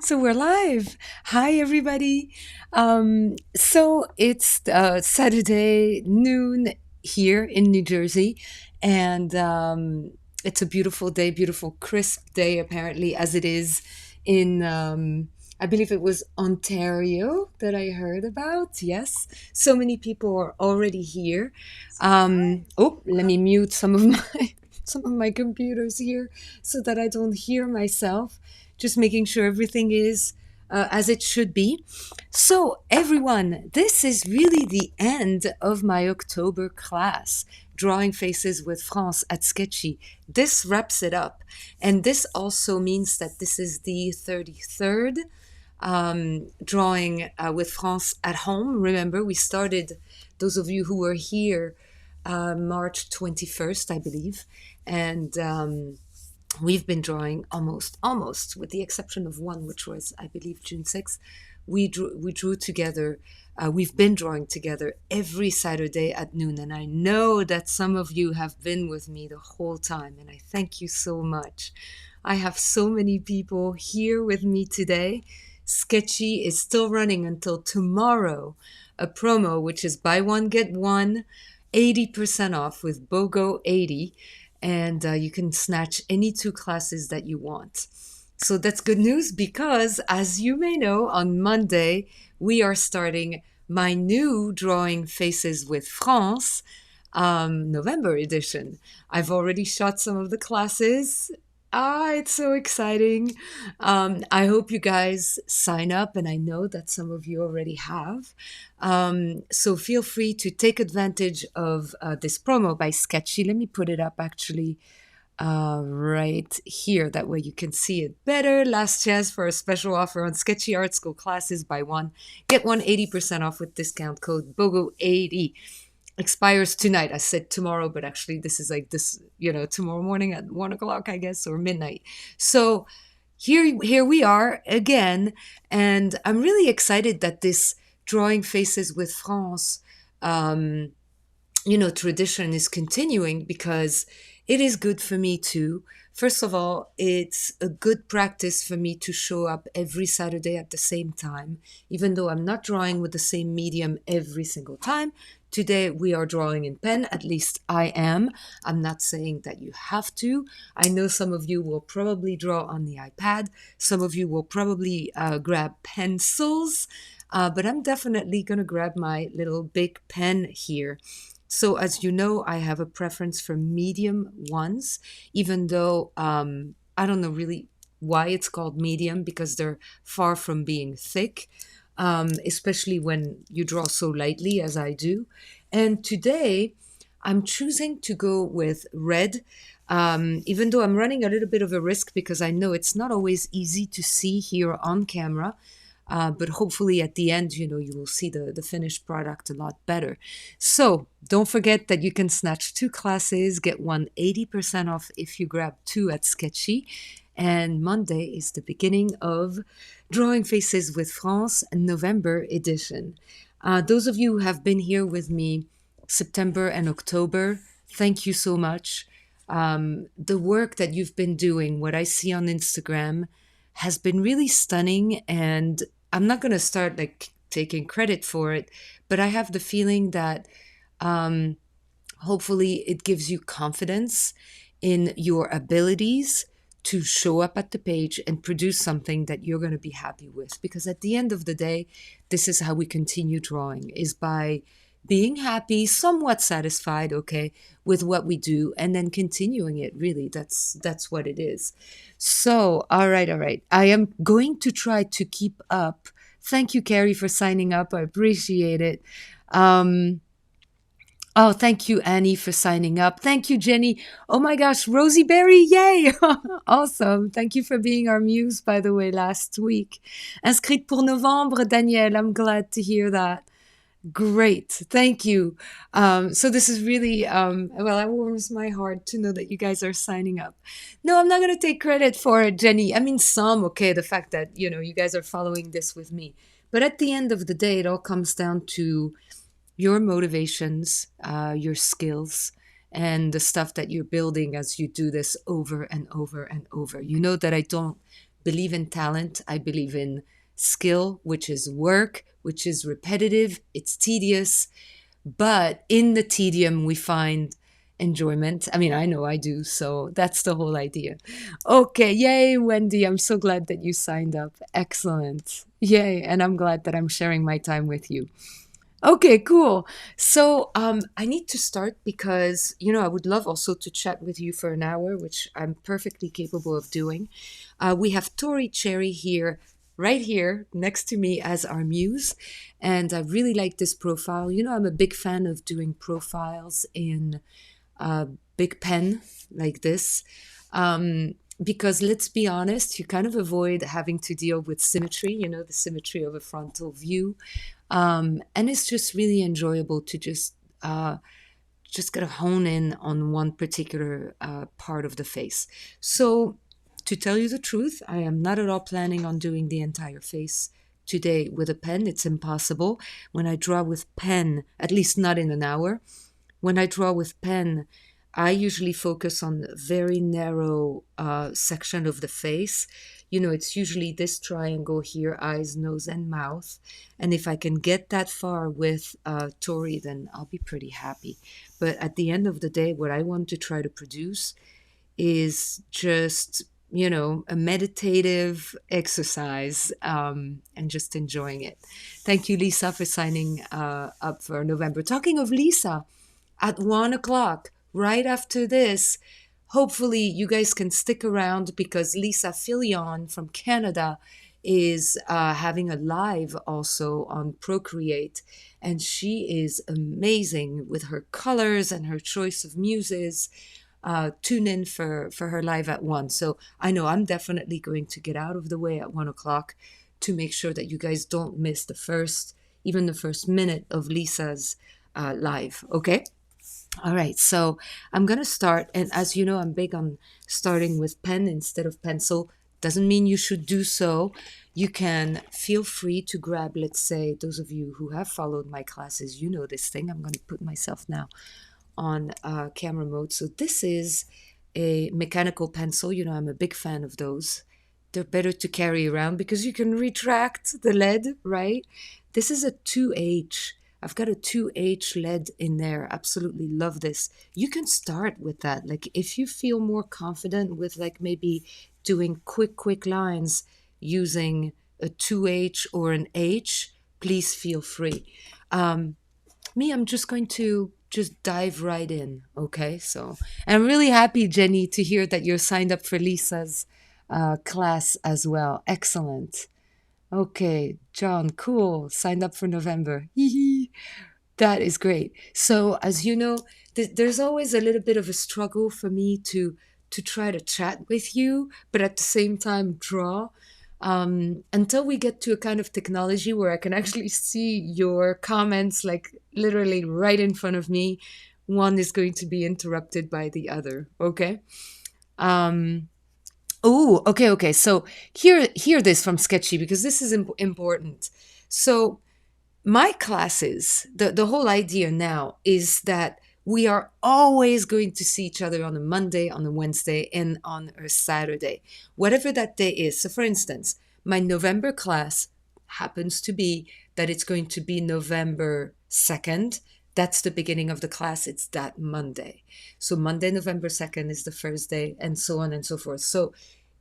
So we're live. Hi, everybody. So it's Saturday noon here in New Jersey, and it's a beautiful day, beautiful crisp day, apparently, as it is in, I believe it was Ontario that I heard about. Yes, so many people are already here. Oh, let me mute some of my some of my computers here so that I don't hear myself, just making sure everything is as it should be. So, everyone, this is really the end of my October class, Drawing Faces with France at Sktchy. This wraps it up. And this also means that this is the 33rd drawing with France at home. Remember, we started, those of you who were here, March 21st, I believe. And we've been drawing almost, with the exception of one, which was, I believe, June 6th. We drew together. We've been drawing together every Saturday at noon, and I know that some of you have been with me the whole time, and I thank you so much. I have so many people here with me today. Sktchy is still running until tomorrow, a promo which is buy one, get one, 80% off with BOGO 80, and you can snatch any two classes that you want. So that's good news because, as you may know, on Monday we are starting my new Drawing Faces with France November edition. I've already shot some of the classes. It's so exciting. I hope you guys sign up, and I know that some of you already have. So feel free to take advantage of this promo by Sktchy. Let me put it up actually right here. That way you can see it better. Last chance for a special offer on Sktchy Art School classes. Buy one, get one 80% off with discount code BOGO80. Expires tonight. I said tomorrow, but actually this is like this, tomorrow morning at 1 o'clock, I guess, or midnight. So here we are again, and I'm really excited that this Drawing Faces with France tradition is continuing because it is good for me too. First of all, it's a good practice for me to show up every Saturday at the same time, even though I'm not drawing with the same medium every single time. Today we are drawing in pen, at least I am. I'm not saying that you have to. I know some of you will probably draw on the iPad. Some of you will probably grab pencils, but I'm definitely going to grab my little big pen here. So as you know, I have a preference for medium ones, even though I don't know really why it's called medium because they're far from being thick, especially when you draw so lightly as I do. And today I'm choosing to go with red, even though I'm running a little bit of a risk because I know it's not always easy to see here on camera. But hopefully at the end, you will see the finished product a lot better. So don't forget that you can snatch two classes, get one 80% off if you grab two at Sktchy. And Monday is the beginning of Drawing Faces with France November edition. Those of you who have been here with me September and October, thank you so much. The work that you've been doing, what I see on Instagram, has been really stunning, and I'm not going to start like taking credit for it, but I have the feeling that hopefully it gives you confidence in your abilities to show up at the page and produce something that you're going to be happy with, because at the end of the day, this is how we continue drawing, is by being happy, somewhat satisfied, okay, with what we do, and then continuing it. Really, that's what it is. So, all right. I am going to try to keep up. Thank you, Carrie, for signing up. I appreciate it. Oh, thank you, Annie, for signing up. Thank you, Jenny. Oh my gosh, Rosie Berry, yay! Awesome. Thank you for being our muse, by the way, last week. Inscrite pour Novembre, Danielle. I'm glad to hear that. Great. Thank you. So this is really, well, it warms my heart to know that you guys are signing up. No, I'm not going to take credit for it, Jenny. I mean, okay, the fact that, you guys are following this with me. But at the end of the day, it all comes down to your motivations, your skills, and the stuff that you're building as you do this over and over and over. You know that I don't believe in talent. I believe in skill, which is work, which is repetitive. It's tedious. But in the tedium, we find enjoyment. I mean, I know I do. So that's the whole idea. Okay. Yay, Wendy. I'm so glad that you signed up. Excellent. Yay. And I'm glad that I'm sharing my time with you. Okay, cool. So I need to start because, I would love also to chat with you for an hour, which I'm perfectly capable of doing. We have Tori Cherry here, right here next to me as our muse. And I really like this profile. I'm a big fan of doing profiles in big pen like this. Because let's be honest, you kind of avoid having to deal with symmetry, the symmetry of a frontal view. And it's just really enjoyable to just kind of hone in on one particular part of the face. So, to tell you the truth, I am not at all planning on doing the entire face today with a pen. It's impossible. When I draw with pen, at least not in an hour, when I draw with pen, I usually focus on a very narrow section of the face. It's usually this triangle here, eyes, nose, and mouth. And if I can get that far with Tori, then I'll be pretty happy. But at the end of the day, what I want to try to produce is just, a meditative exercise and just enjoying it. Thank you, Lisa, for signing up for November. Talking of Lisa, at 1 o'clock, right after this, hopefully you guys can stick around because Lisa Filion from Canada is having a live also on Procreate. And she is amazing with her colors and her choice of muses. Tune in for her live at 1. So I know I'm definitely going to get out of the way at 1 o'clock to make sure that you guys don't miss even the first minute of Lisa's live. Okay? All right, so I'm going to start. And as you know, I'm big on starting with pen instead of pencil. Doesn't mean you should do so. You can feel free to grab, let's say, those of you who have followed my classes, you know this thing. I'm going to put myself now on camera mode. So this is a mechanical pencil. I'm a big fan of those. They're better to carry around because you can retract the lead, right? This is a 2H. I've got a 2H lead in there. Absolutely love this. You can start with that. Like if you feel more confident with like maybe doing quick lines using a 2H or an H, please feel free. I'm just going to just dive right in. Okay. So I'm really happy, Jenny, to hear that you're signed up for Lisa's class as well. Excellent. Okay, John, cool. Signed up for November. That is great. So, as you know, there's always a little bit of a struggle for me to try to chat with you, but at the same time draw. Until we get to a kind of technology where I can actually see your comments, like literally right in front of me, one is going to be interrupted by the other. Okay. Oh, okay. So hear this from Sktchy because this is important. So my classes, the whole idea now is that we are always going to see each other on a Monday, on a Wednesday, and on a Saturday, whatever that day is. So for instance, my November class happens to be that it's going to be November 2nd. That's the beginning of the class. It's that Monday. So Monday, November 2nd is the first day, and so on and so forth. So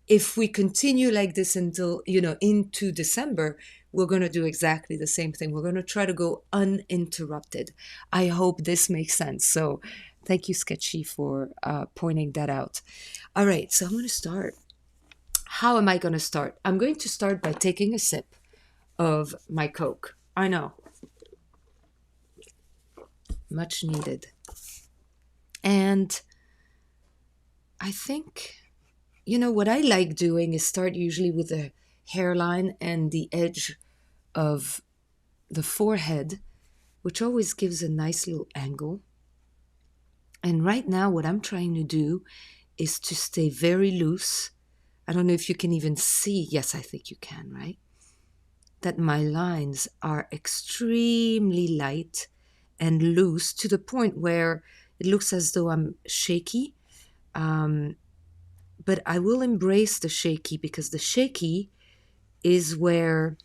if we continue like this until, into December, we're going to do exactly the same thing. We're going to try to go uninterrupted. I hope this makes sense. So thank you, Sktchy, for pointing that out. All right, so I'm going to start. How am I going to start? I'm going to start by taking a sip of my Coke. I know. Much needed. And I think, what I like doing is start usually with the hairline and the edge of the forehead, which always gives a nice little angle. And right now, what I'm trying to do is to stay very loose. I don't know if you can even see. Yes, I think you can, right? That my lines are extremely light and loose to the point where it looks as though I'm shaky. but I will embrace the shaky, because the shaky is where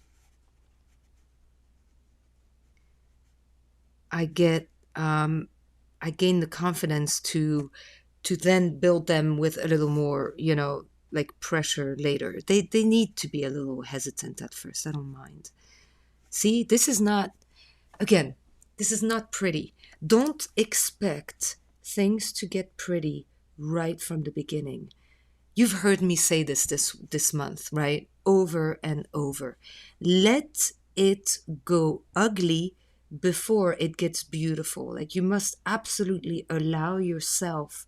I get I gain the confidence to then build them with a little more, like pressure later. They need to be a little hesitant at first. I don't mind. See, this is not, again, this is not pretty. Don't expect things to get pretty right from the beginning. You've heard me say this month, right? Over and over. Let it go ugly before it gets beautiful. Like, you must absolutely allow yourself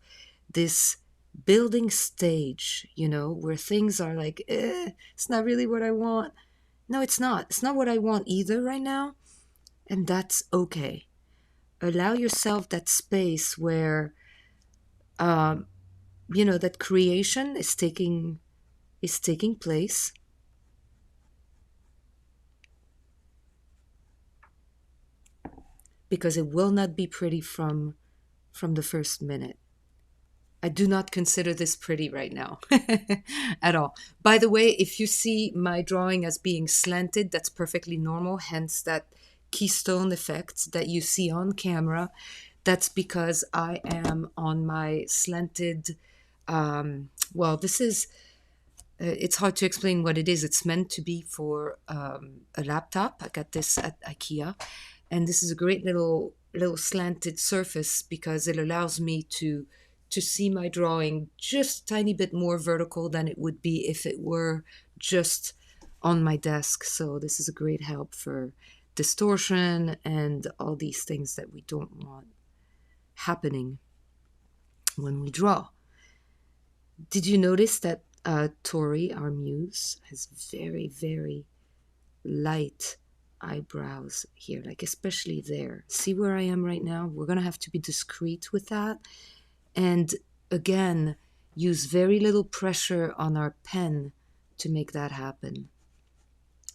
this building stage, where things are like, it's not really what I want. No, it's not. It's not what I want either right now. And that's okay. Allow yourself that space where, um, that creation is taking place, because it will not be pretty from the first minute. I do not consider this pretty right now at all. By the way, if you see my drawing as being slanted, that's perfectly normal, hence that keystone effect that you see on camera. That's because I am on my slanted, well, this is, it's hard to explain what it is. It's meant to be for a laptop. I got this at IKEA, and this is a great little slanted surface because it allows me to see my drawing just a tiny bit more vertical than it would be if it were just on my desk. So this is a great help for distortion and all these things that we don't want happening when we draw. Did you notice that Tori, our muse, has very, very light eyebrows here, like especially there. See where I am right now? We're going to have to be discreet with that. And again, use very little pressure on our pen to make that happen.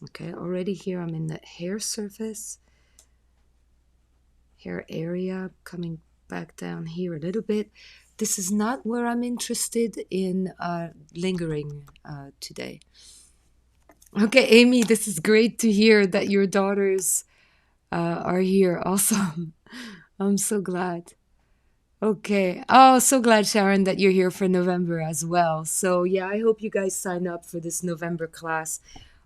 Okay, already here I'm in the hair surface, hair area, coming back down here a little bit. This is not where I'm interested in lingering today. Okay, Amy, this is great to hear that your daughters are here. Awesome. I'm so glad. Okay. Oh, so glad, Sharon, that you're here for November as well. So, yeah, I hope you guys sign up for this November class.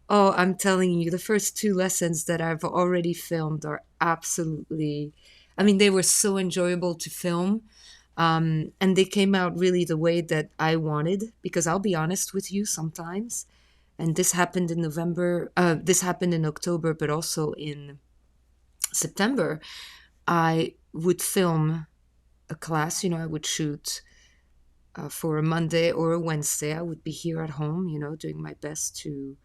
Oh, I'm telling you, the first two lessons that I've already filmed are absolutely, I mean, they were so enjoyable to film. And they came out really the way that I wanted, because I'll be honest with you, sometimes, and this happened in November, this happened in October, but also in September, I would film a class, I would shoot for a Monday or a Wednesday. I would be here at home, doing my best to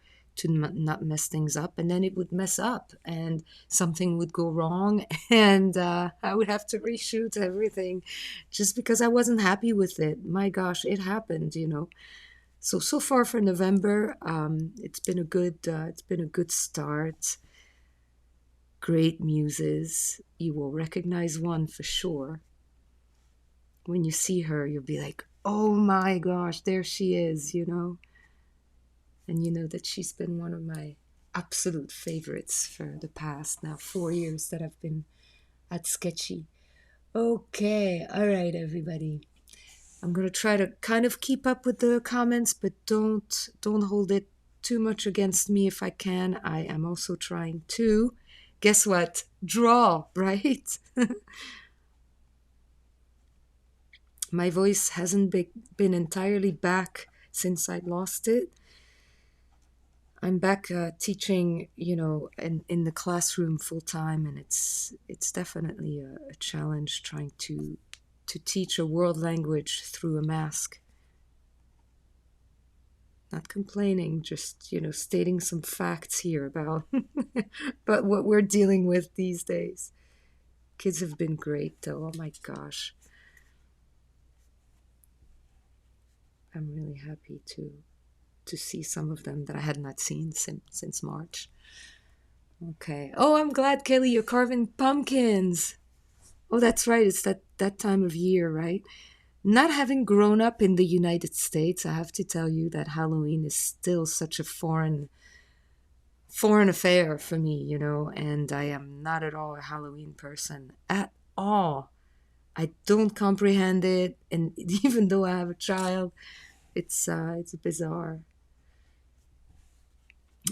not mess things up, and then it would mess up and something would go wrong and I would have to reshoot everything just because I wasn't happy with it. My gosh, it happened. So far for November, it's been a good start. Great muses. You will recognize one for sure. When you see her, you'll be like, oh my gosh, there she is, And you know that she's been one of my absolute favorites for the past now 4 years that I've been at Sktchy. Okay, all right, everybody. I'm gonna try to kind of keep up with the comments, but don't hold it too much against me if I can. I am also trying to, guess what? Draw, right? My voice hasn't been entirely back since I lost it. I'm back teaching, in the classroom full time, and it's definitely a challenge trying to teach a world language through a mask. Not complaining, just stating some facts here about but what we're dealing with these days. Kids have been great, though. Oh my gosh, I'm really happy to see some of them that I had not seen since March. Okay. Oh, I'm glad, Kelly, you're carving pumpkins. Oh, that's right. It's that time of year, right? Not having grown up in the United States, I have to tell you that Halloween is still such a foreign affair for me, and I am not at all a Halloween person at all. I don't comprehend it, and even though I have a child, it's bizarre.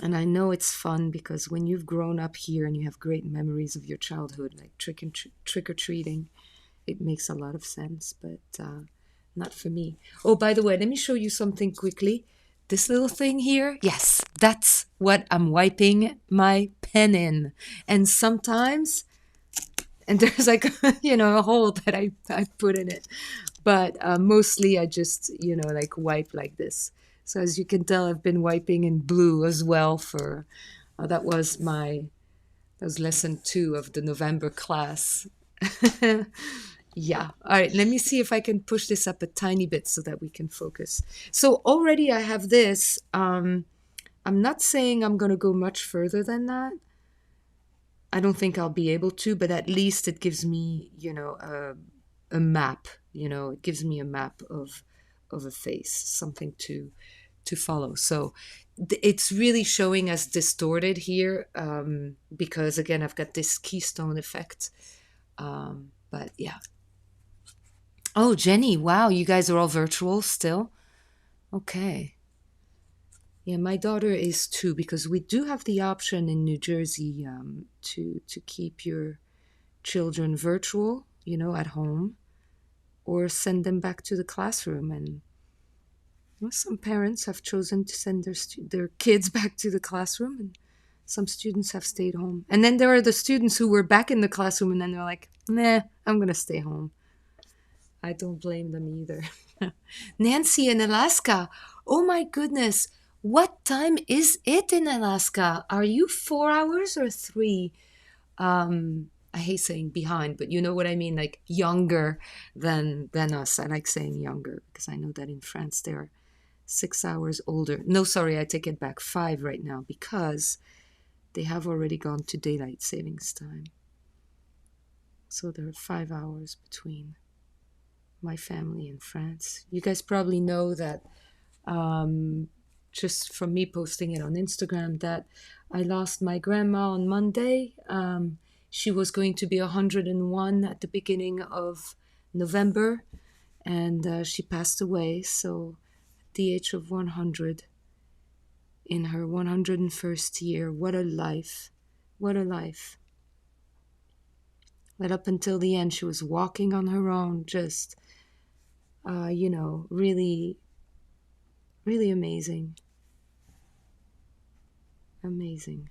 And I know it's fun because when you've grown up here and you have great memories of your childhood, like trick or treating, it makes a lot of sense, but not for me. Oh, by the way, let me show you something quickly. This little thing here, yes, that's what I'm wiping my pen in. And sometimes, and there's like, a hole that I put in it. But mostly I just, like wipe like this. So as you can tell, I've been wiping in blue as well for, that was lesson 2 of the November class. Yeah. All right. Let me see if I can push this up a tiny bit so that we can focus. So already I have this. I'm not saying I'm going to go much further than that. I don't think I'll be able to, but at least it gives me, a map. It gives me a map of a face, something to follow. So it's really showing as distorted here because again I've got this keystone effect. But yeah. Oh, Jenny, wow, you guys are all virtual still? Okay. Yeah, my daughter is too, because we do have the option in New Jersey to keep your children virtual, at home, or send them back to the classroom. And well, some parents have chosen to send their kids back to the classroom, and some students have stayed home. And then there are the students who were back in the classroom, and then they're like, nah, I'm going to stay home. I don't blame them either. Nancy in Alaska. Oh my goodness. What time is it in Alaska? Are you 4 hours or 3? I hate saying behind, but you know what I mean, like younger than us. I like saying younger because I know that in France they're 6 hours older. No, sorry, I take it back. 5 right now because they have already gone to daylight savings time. So there are 5 hours between my family in France. You guys probably know that just from me posting it on Instagram that I lost my grandma on Monday. She was going to be 101 at the beginning of November, and she passed away. So at the age of 100, in her 101st year, what a life. What a life. But up until the end, she was walking on her own, just, really, really amazing. Amazing.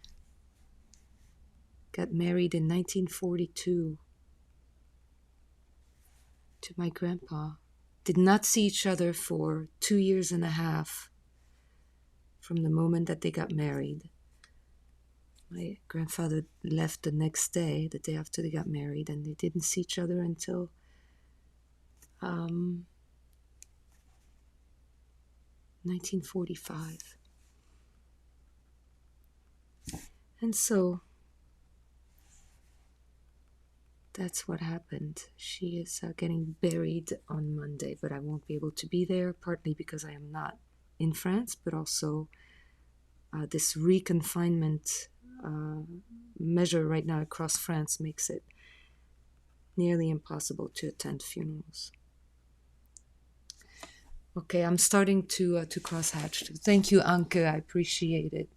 Got married in 1942 to my grandpa. Did not see each other for 2 years and a half from the moment that they got married. My grandfather left the next day, the day after they got married, and they didn't see each other until 1945. And so that's what happened. She is getting buried on Monday, but I won't be able to be there, partly because I am not in France, but also this reconfinement measure right now across France makes it nearly impossible to attend funerals. Okay, I'm starting to crosshatch. Thank you, Anke. I appreciate it.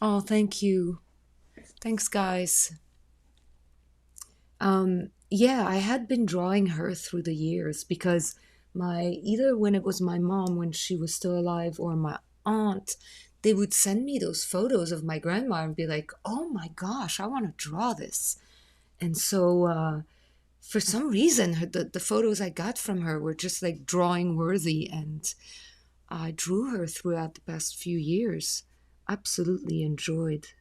Oh, thank you. Thanks, guys. Yeah, I had been drawing her through the years because either when it was my mom when she was still alive or my aunt, they would send me those photos of my grandma and be like, "Oh my gosh, I want to draw this." And so for some reason, the photos I got from her were just like drawing worthy, and I drew her throughout the past few years. Absolutely enjoyed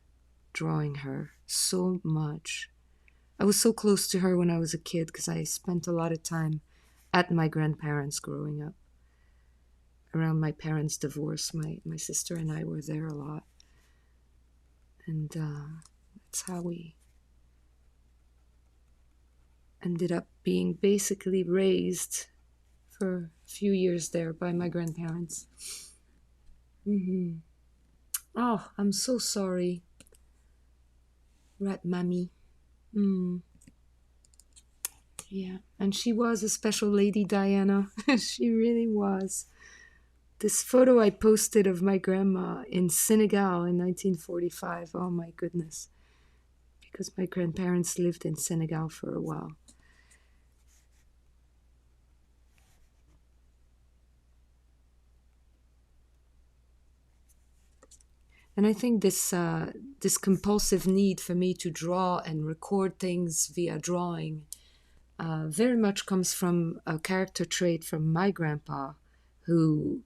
drawing her so much. I was so close to her when I was a kid because I spent a lot of time at my grandparents growing up. Around my parents' divorce, my sister and I were there a lot. And that's how we ended up being basically raised for a few years there by my grandparents. Hmm. Oh, I'm so sorry, Rat Mammy. Mm, yeah, and she was a special lady, Diana. She really was. This photo I posted of my grandma in Senegal in 1945. Oh my goodness. Because my grandparents lived in Senegal for a while. And I think this compulsive need for me to draw and record things via drawing very much comes from a character trait from my grandpa, who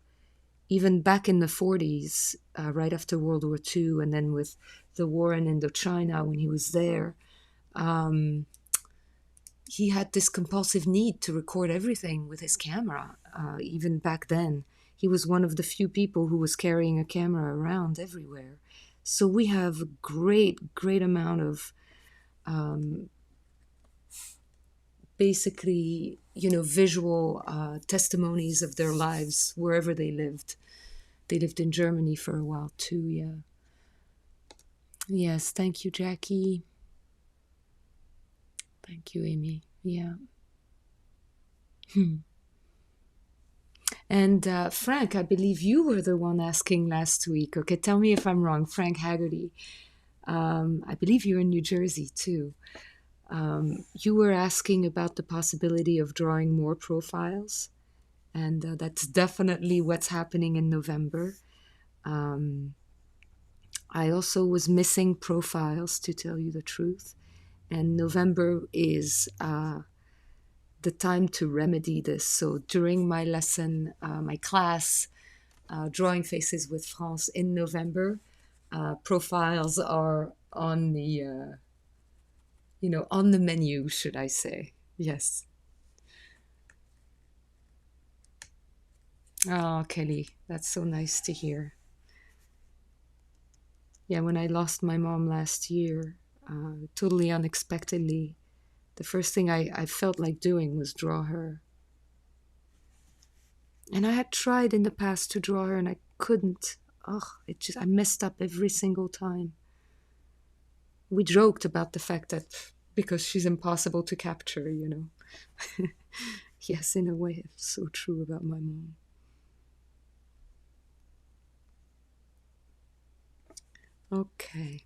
even back in the 40s, right after World War II, and then with the war in Indochina when he was there, um, he had this compulsive need to record everything with his camera. Even back then, he was one of the few people who was carrying a camera around everywhere. So we have a great amount of basically, visual testimonies of their lives wherever they lived. They lived in Germany for a while too, yeah. Yes, thank you, Jackie. Thank you, Amy. Yeah. And Frank, I believe you were the one asking last week. Okay, tell me if I'm wrong. Frank Haggerty. I believe you're in New Jersey too. You were asking about the possibility of drawing more profiles, and that's definitely what's happening in November. I also was missing profiles, to tell you the truth, and November is the time to remedy this. So during my lesson, my class, Drawing Faces with France in November, profiles are on the, on the menu, should I say. Yes. Oh, Kelly, that's so nice to hear. Yeah, when I lost my mom last year, totally unexpectedly, the first thing I felt like doing was draw her. And I had tried in the past to draw her and I couldn't. Ugh, I messed up every single time. We joked about the fact that because she's impossible to capture. Yes, in a way, it's so true about my mom. Okay.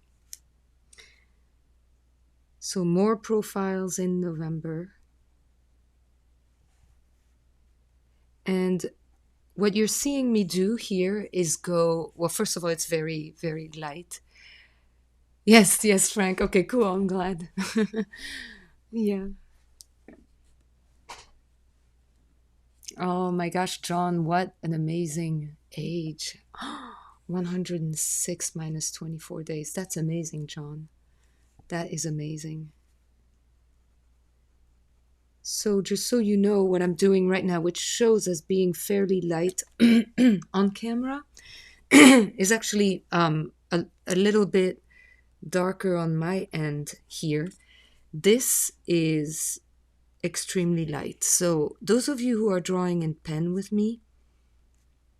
So more profiles in November. And what you're seeing me do here is well, first of all, it's very, very light. Yes, Frank. Okay, cool. I'm glad. Yeah. Oh my gosh, John, what an amazing age. 106 minus 24 days. That's amazing, John. That is amazing. So just so you know what I'm doing right now, which shows as being fairly light on camera, is actually a little bit darker on my end here. This is extremely light. So those of you who are drawing in pen with me,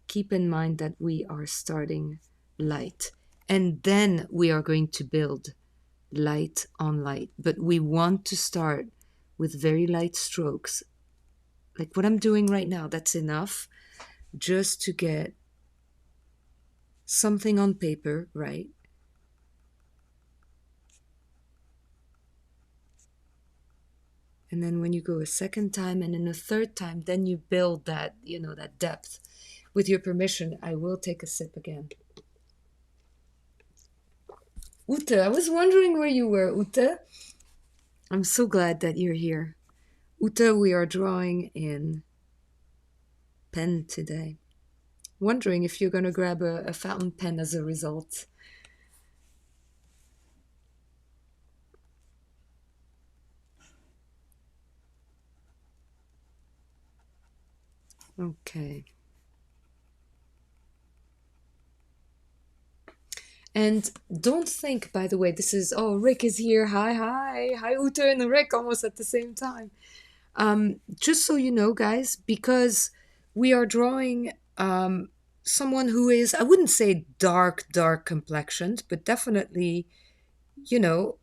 keep in mind that we are starting light. And then we are going to build light on light. But we want to start with very light strokes. Like what I'm doing right now, that's enough just to get something on paper, right? And then when you go a second time and then a third time, then you build that, that depth. With your permission, I will take a sip again. Ute, I was wondering where you were, Ute. I'm so glad that you're here. Ute, we are drawing in pen today. Wondering if you're going to grab a fountain pen as a result. Okay. And don't think, by the way, this is, Rick is here. Hi, Ute and Rick almost at the same time. Just so you know, guys, because we are drawing someone who is, I wouldn't say dark complexioned, but definitely, you know,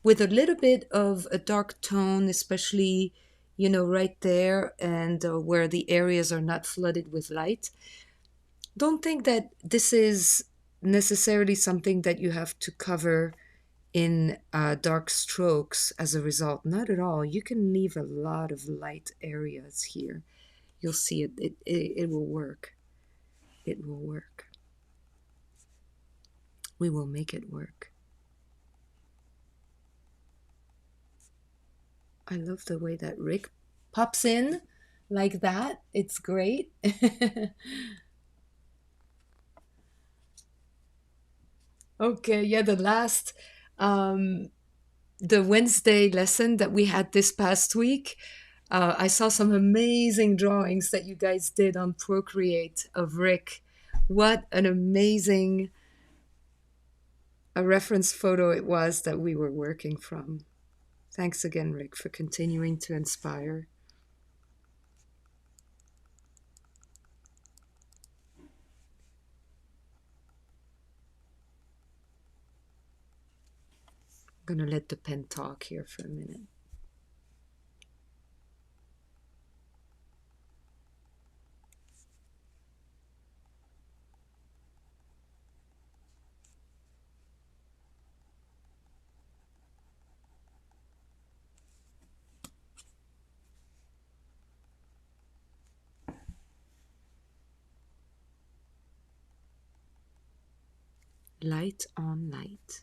with a little bit of a dark tone, especially, right there and where the areas are not flooded with light. Don't think that this is necessarily something that you have to cover in dark strokes as a result. Not at all. You can leave a lot of light areas here. You'll see it. It will work. It will work. We will make it work. I love the way that Rick pops in like that. It's great. Okay, yeah, um, the Wednesday lesson that we had this past week, I saw some amazing drawings that you guys did on Procreate of Rick. What an amazing a reference photo it was that we were working from. Thanks again, Rick, for continuing to inspire. I'm going to let the pen talk here for a minute. Light on light.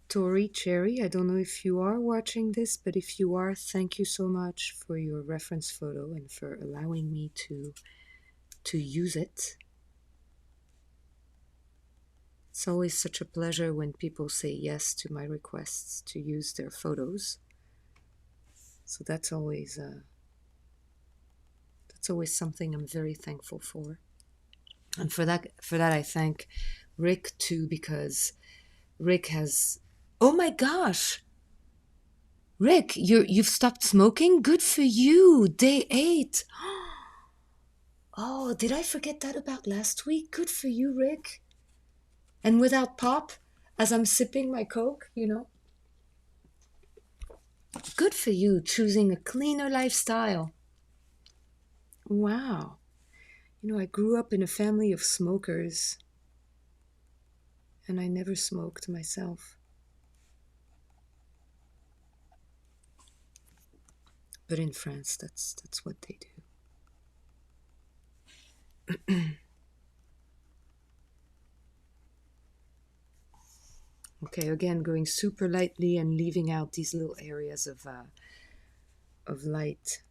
Tori Cherry, I don't know if you are watching this, but if you are, thank you so much for your reference photo and for allowing me to use it. It's always such a pleasure when people say yes to my requests to use their photos. So that's always something I'm very thankful for. And for that I thank Rick too, because Rick has, oh my gosh, Rick, you've stopped smoking? Good for you. Day 8. Oh, did I forget that about last week? Good for you, Rick. And without pop, as I'm sipping my Coke, Good for you, choosing a cleaner lifestyle. Wow. I grew up in a family of smokers, and I never smoked myself. But in France, that's what they do. Okay, again, going super lightly and leaving out these little areas of light.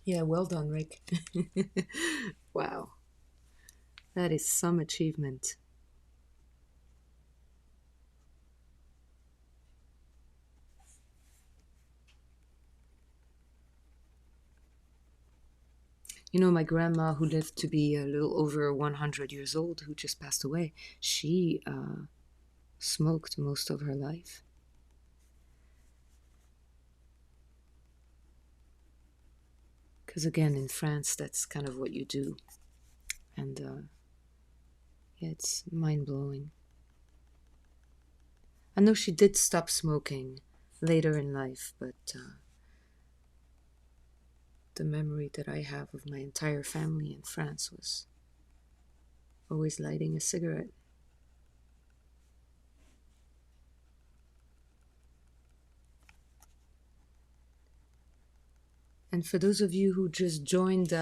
Yeah, well done, Rick. Wow. That is some achievement. My grandma, who lived to be a little over 100 years old, who just passed away, she smoked most of her life. Because again, in France, that's kind of what you do. And yeah, it's mind-blowing. I know she did stop smoking later in life, but the memory that I have of my entire family in France was always lighting a cigarette. And for those of you who just joined